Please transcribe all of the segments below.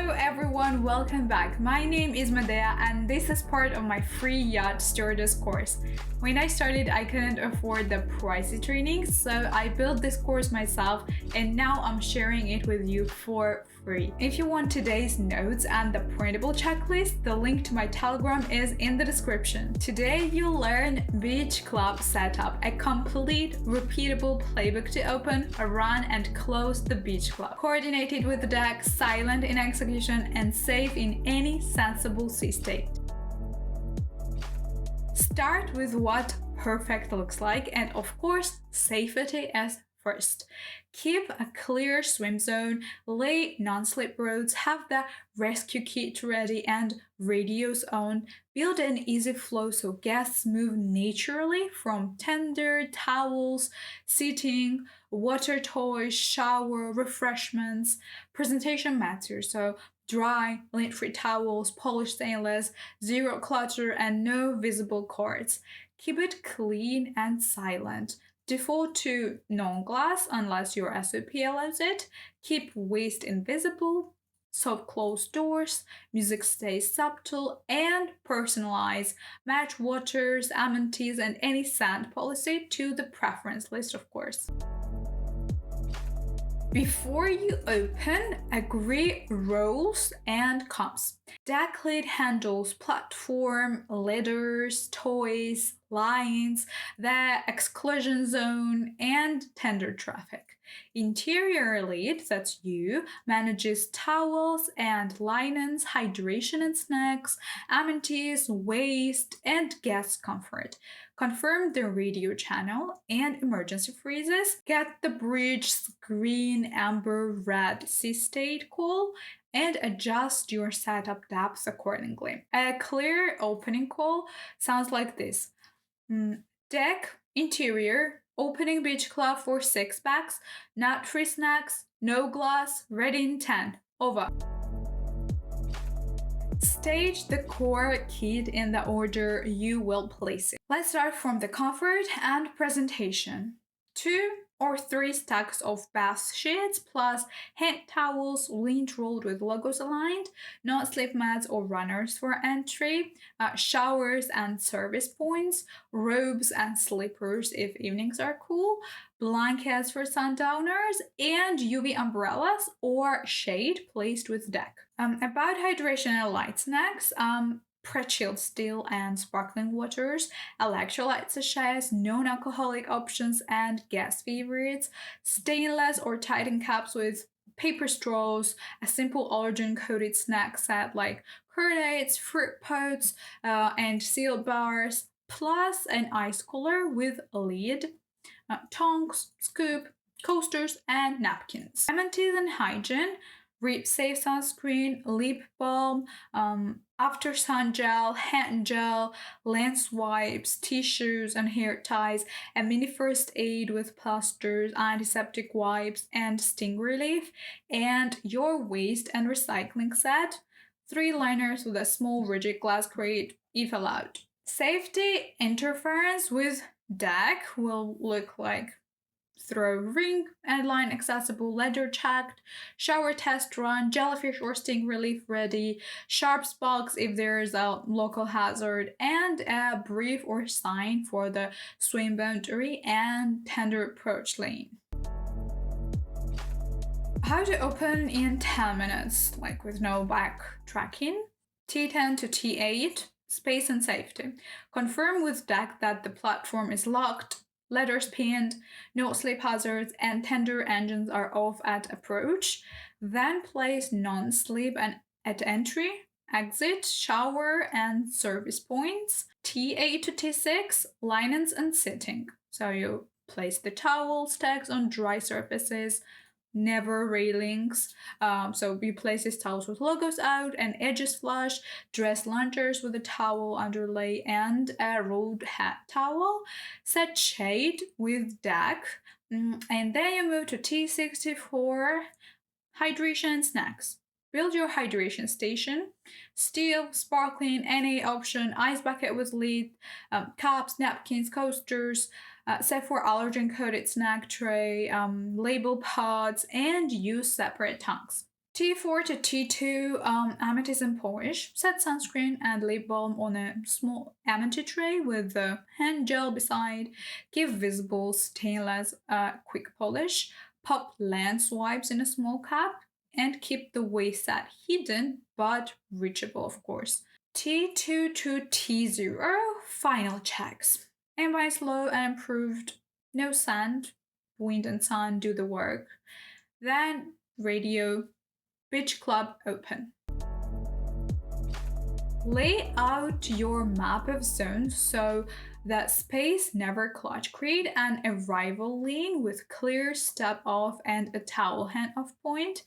Hello everyone, welcome back. My name is Medea and this is part of my free yacht stewardess course. When I started, I couldn't afford the pricey training, so I built this course myself and now I'm sharing it with you for free. If you want today's notes and the printable checklist, the link to my Telegram is in the description. Today you'll learn beach club setup, a complete repeatable playbook to open, run and close the beach club. Coordinated with the deck, silent in execution and safe in any sensible sea state. Start with what perfect looks like and of course safety as first. Keep a clear swim zone, lay non-slip roads, have the rescue kit ready and radios on, build an easy flow so guests move naturally from tender, towels, seating, water toys, shower, refreshments. Presentation matters, so dry, lint-free towels, polished stainless, zero clutter and no visible cords. Keep it clean and silent. Default to non-glass unless your SOP allows it. Keep waste invisible. Soft closed doors. Music stays subtle and personalize. Match waters, amenities, and any scent policy to the preference list, of course. Before you open, agree roles and cons. Deck lid handles, platform, ladders, toys, lines, the exclusion zone, and tender traffic. Interior lead, that's you, manages towels and linens, hydration and snacks, amenities, waste, and guest comfort. Confirm the radio channel and emergency freezes. Get the bridge's green, amber, red sea state call and adjust your setup depth accordingly. A clear opening call sounds like this. Deck, interior, opening beach club for 6 packs, nut-free snacks, no glass, ready in 10. Over. Stage the core kit in the order you will place it. Let's start from the comfort and presentation. 2 or 3 stacks of bath sheets plus hand towels, lint rolled with logos aligned, non-slip mats or runners for entry, showers and service points, robes and slippers if evenings are cool, blankets for sundowners, and UV umbrellas or shade placed with deck. About hydration and light snacks, pre-chilled still and sparkling waters, electrolyte sachets, non-alcoholic options, and guest favorites, stainless or tightened cups with paper straws, a simple allergen-coated snack set like cordates, fruit pods, and sealed bars, plus an ice cooler with a lid, tongs, scoop, coasters, and napkins. Amenities and hygiene, rip safe sunscreen, lip balm, after sun gel, hand gel, lens wipes, tissues and hair ties, a mini first aid with plasters, antiseptic wipes, and sting relief, and your waste and recycling set, 3 liners with a small rigid glass crate if allowed. Safety interference with deck will look like throw ring and line accessible, ladder checked, shower test run, jellyfish or sting relief ready, sharp sparks if there's a local hazard, and a brief or sign for the swim boundary and tender approach lane. How to open in 10 minutes, like with no backtracking. T10 to T8, space and safety. Confirm with deck that the platform is locked, ladders pinned, no slip hazards, and tender engines are off at approach. Then place non-slip and at entry, exit, shower, and service points. T8 to T6, linens and sitting. So you place the towels, tags on dry surfaces, never railings. So you place these towels with logos out and edges flush, dress lunchers with a towel underlay and a rolled hat towel, set shade with deck, and then you move to T64, hydration and snacks. Build your hydration station, steel, sparkling, any option, ice bucket with lid, cups, napkins, coasters, set for allergen-coated snack tray, label pods, and use separate tanks. T4 to T2, amethyst and polish. Set sunscreen and lip balm on a small amethyst tray with the hand gel beside. Give visible stainless quick polish. Pop lens wipes in a small cup and keep the waist set hidden but reachable, of course. T2 to T0, final checks. Ambient slow and improved. No sand. Wind and sun do the work. Then radio beach club open. Lay out your map of zones so that space never clutch. Create an arrival lane with clear step off and a towel hand off point.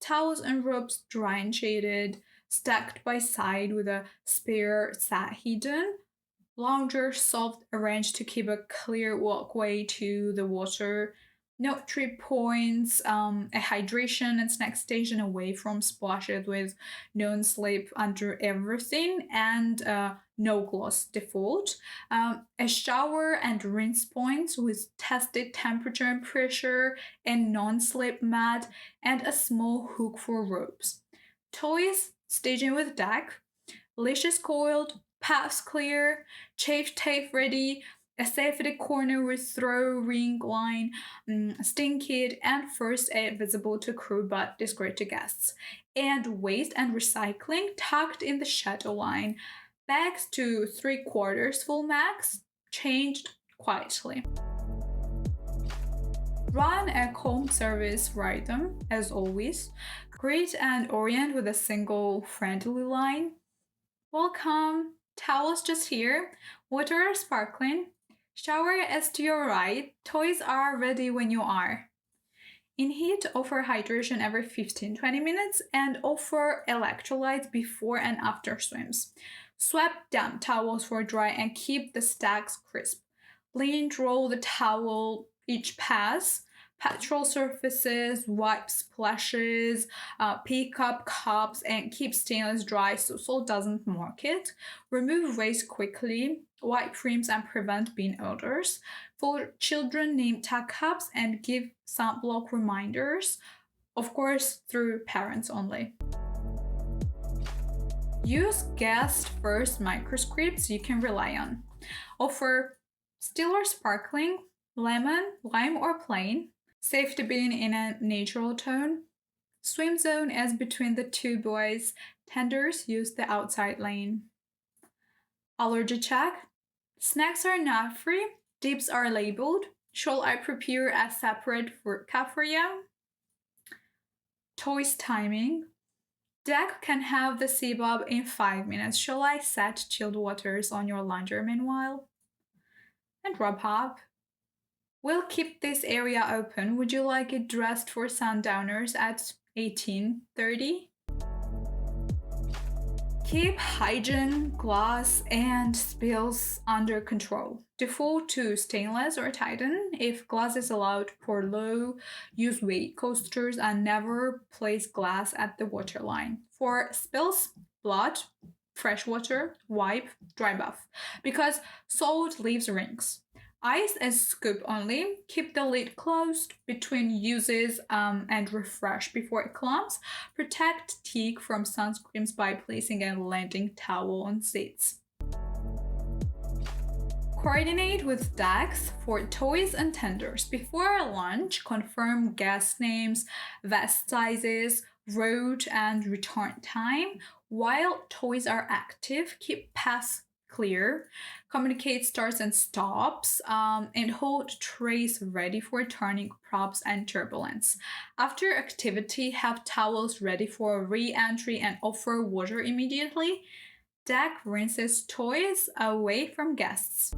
Towels and ropes dry and shaded, stacked by side with a spare set hidden. Lounger soft arranged to keep a clear walkway to the water. Note 3 points, a hydration and snack station away from splashes with non-slip under everything and no gloss default. A shower and rinse points with tested temperature and pressure and non-slip mat and a small hook for ropes. Toys staging with deck, leashes coiled, paths clear, chafe tape ready, a safety corner with throw ring line, sting kit, and first aid visible to crew but discreet to guests. And waste and recycling tucked in the shadow line. Bags to 3/4 full max, changed quietly. Run a home service rhythm, as always. Greet and orient with a single friendly line. Welcome, towels just here, water sparkling, shower is to your right, toys are ready when you are. In heat, offer hydration every 15-20 minutes and offer electrolytes before and after swims. Swap damp towels for dry and keep the stacks crisp. Lean roll the towel each pass. Petrol surfaces, wipe splashes, pick up cups, and keep stainless dry so salt doesn't mark it. Remove waste quickly, wipe rims and prevent bin odors. For children, name tag cups and give sunblock reminders, of course through parents only. Use guest first microscripts you can rely on. Offer still or sparkling, lemon, lime or plain. Safety bin in a natural tone. Swim zone as between the two boys. Tenders use the outside lane. Allergy check. Snacks are not free. Dips are labeled. Shall I prepare a separate fruit cup for you? Toys timing. Deck can have the CBOB in 5 minutes. Shall I set chilled waters on your laundry meanwhile? And wrap up. We'll keep this area open. Would you like it dressed for sundowners at 18:30? Keep hygiene, glass, and spills under control. Default to stainless or Titan. If glass is allowed, pour low. Use weight coasters and never place glass at the waterline. For spills, blood, fresh water, wipe, dry buff. Because salt leaves rings. Ice as scoop only. Keep the lid closed between uses and refresh before it clumps. Protect teak from sunscreens by placing a landing towel on seats. Coordinate with decks for toys and tenders. Before lunch, confirm guest names, vest sizes, route and return time. While toys are active, keep paths clear, communicate starts and stops, and hold trays ready for turning props and turbulence. After activity, have towels ready for re-entry and offer water immediately. Deck rinses toys away from guests.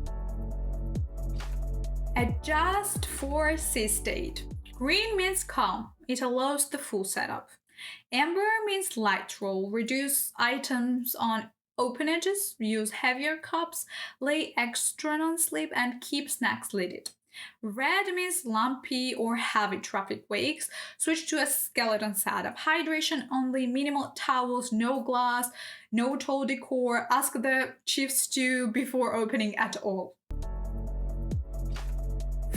Adjust for sea state. Green means calm. It allows the full setup. Amber means light roll. Reduce items on open edges, use heavier cups, lay extra non-slip, and keep snacks lidded. Red means lumpy or heavy traffic wakes. Switch to a skeleton setup. Hydration only, minimal towels, no glass, no tall decor. Ask the chief stew before opening at all.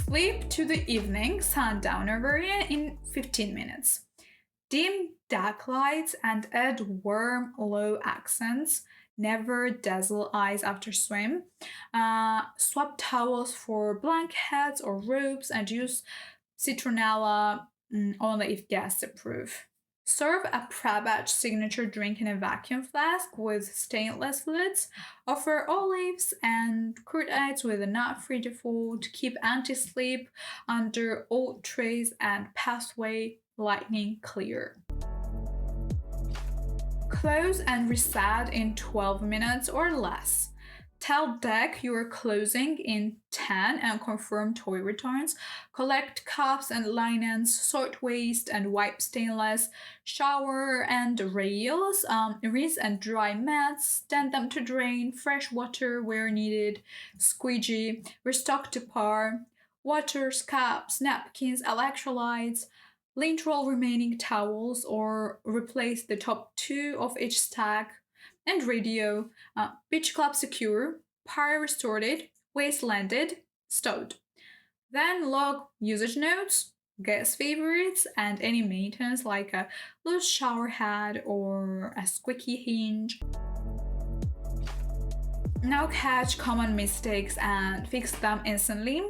Flip to the evening sundowner variant in 15 minutes. Dim deck lights and add warm, low accents. Never dazzle eyes after swim. Swap towels for blankets or robes and use citronella only if guests approve. Serve a pre-batch signature drink in a vacuum flask with stainless lids. Offer olives and crudites with a nut-free default. Keep anti-slip under all trays and pathway lightning clear. Close and reset in 12 minutes or less. Tell deck you are closing in 10 and confirm toy returns. Collect cups and linens, sort waste and wipe stainless. Shower and rails, rinse and dry mats, send them to drain, fresh water where needed, squeegee, restock to par, waters, cups, napkins, electrolytes. Lint roll remaining towels or replace the top 2 of each stack. And radio, beach club secure, par restored, waste landed, stowed. Then log usage notes, guest favorites, and any maintenance like a loose shower head or a squeaky hinge. Now catch common mistakes and fix them instantly.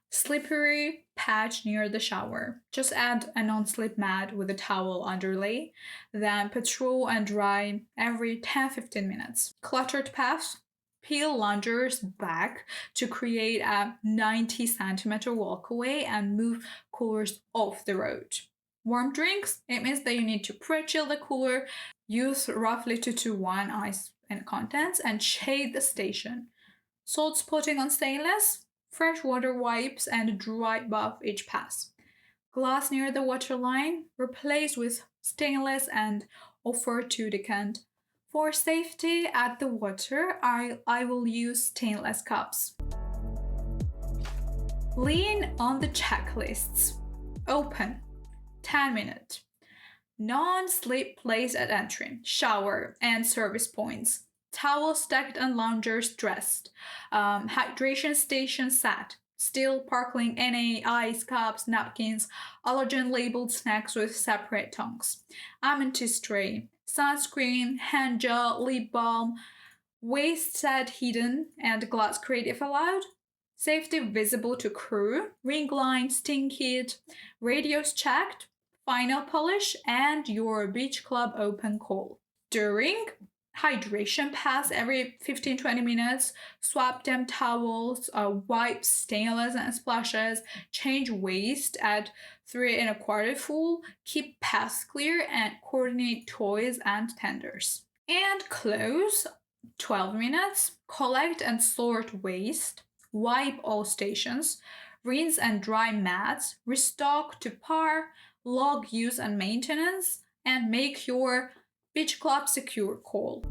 Slippery patch near the shower. Just add a non-slip mat with a towel underlay. Then patrol and dry every 10-15 minutes. Cluttered paths. Peel loungers back to create a 90-centimeter walkway and move coolers off the road. Warm drinks. It means that you need to pre-chill the cooler. Use roughly 2-to-1 ice and contents and shade the station. Salt spotting on stainless. Fresh water wipes and dry above each pass. Glass near the water line, replace with stainless and offer to decant. For safety at the water, I will use stainless cups. Lean on the checklists. Open, 10 minutes. Non-slip place at entry, shower and service points. Towel stacked and loungers dressed. Hydration station set. Still sparkling NA, ice cups, napkins, allergen labeled snacks with separate tongues. Amethyst tray. Sunscreen, hand gel, lip balm. Waste set hidden and glass crate if allowed. Safety visible to crew. Ring line, sting kit. Radios checked. Final polish and your beach club open call. During hydration pass every 15-20 minutes, swap damp towels, wipe stainless and splashes, change waste at 3 1/4 full, keep paths clear and coordinate toys and tenders. And close 12 minutes, collect and sort waste, wipe all stations, rinse and dry mats, restock to par, log use and maintenance, and make your beach club secure call.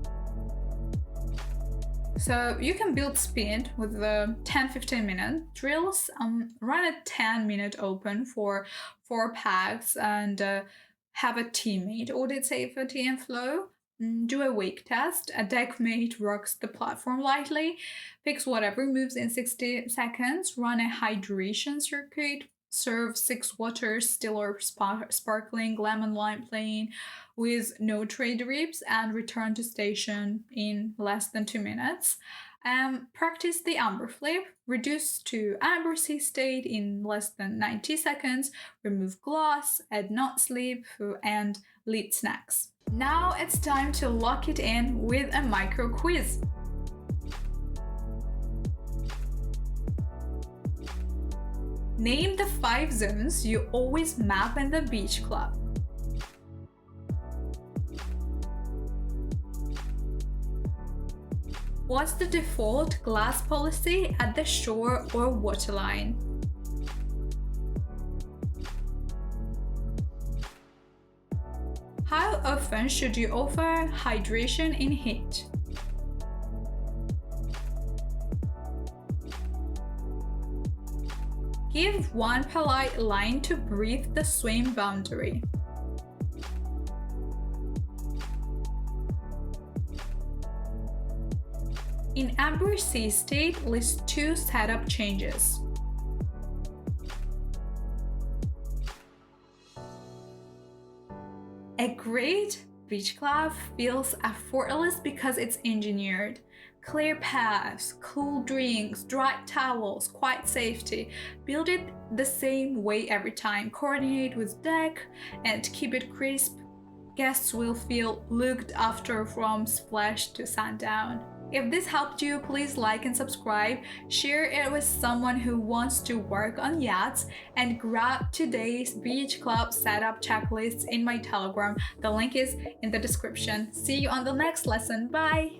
So you can build speed with the 10-15 minute drills. Run a 10-minute open for 4 packs and have a teammate audit safety and flow. Do a wake test. A deckmate rocks the platform lightly. Fix whatever moves in 60 seconds. Run a hydration circuit. Serve 6 waters, still or sparkling, lemon lime plain with no tray drips, and return to station in less than 2 minutes. Practice the amber flip. Reduce to amber sea state in less than 90 seconds. Remove gloss, add not sleep, and lead snacks. Now it's time to lock it in with a micro quiz. Name the 5 zones you always map in the beach club. What's the default glass policy at the shore or waterline? How often should you offer hydration in heat? Give one polite line to brief the swim boundary. In amber sea state, list 2 setup changes. A great beach club feels effortless because it's engineered. Clear paths, cool drinks, dry towels, quiet safety. Build it the same way every time. Coordinate with deck and keep it crisp. Guests will feel looked after from splash to sundown. If this helped you, please like and subscribe, share it with someone who wants to work on yachts, and grab today's beach club setup checklists in my Telegram. The link is in the description. See you on the next lesson. Bye!